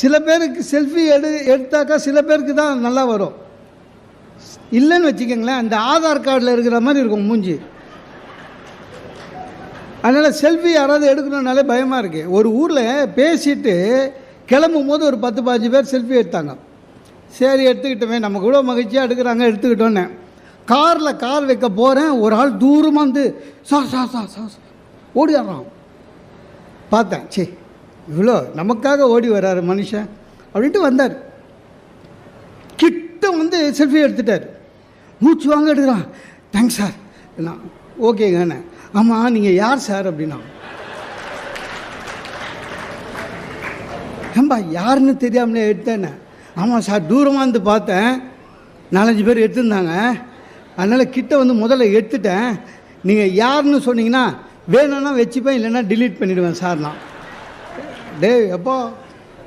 சில பேருக்கு செல்ஃபி எடுத்தாக்கா சில பேருக்கு தான் நல்லா வரும். இல்லைன்னு வச்சுக்கோங்களேன், அந்த ஆதார் கார்டில் இருக்கிற மாதிரி இருக்கும் மூஞ்சி. அதனால் செல்ஃபி யாராவது எடுக்கணுன்னாலே பயமாக இருக்குது. ஒரு ஊரில் பேசிட்டு கிளம்பும் போது ஒரு 10-15 பேர் செல்ஃபி எடுத்தாங்க. சரி எடுத்துக்கிட்டோமே, நம்ம கூட மகிழ்ச்சியாக எடுக்கிறாங்க, எடுத்துக்கிட்டோன்னே கார் வைக்க போகிறேன். ஒரு ஆள் தூரமாக வந்து சார் ஓடிடுறான். பார்த்தேன், சரி இவ்வளோ நமக்காக ஓடி வர்றாரு மனுஷன் அப்படின்ட்டு வந்தார். கிட்ட வந்து செல்ஃபி எடுத்துட்டார். மூச்சு வாங்க எடுக்கிறான். Thanks sir. நான் ஓகேங்கண்ணே. ஆமாம் நீங்கள் யார் சார் அப்படின்னா, ஏம்பா யாருன்னு தெரியாமலே எடுத்தேன்னு. ஆமாம் சார், தூரமாக இருந்து பார்த்தேன், 4-5 பேர் எடுத்துருந்தாங்க, அதனால் கிட்ட வந்து முதல்ல எடுத்துட்டேன். நீங்கள் யாருன்னு சொன்னீங்கன்னா வேணும்னா வச்சுப்பேன், இல்லைன்னா டிலீட் பண்ணிவிடுவேன் சார். நான் டே எப்போ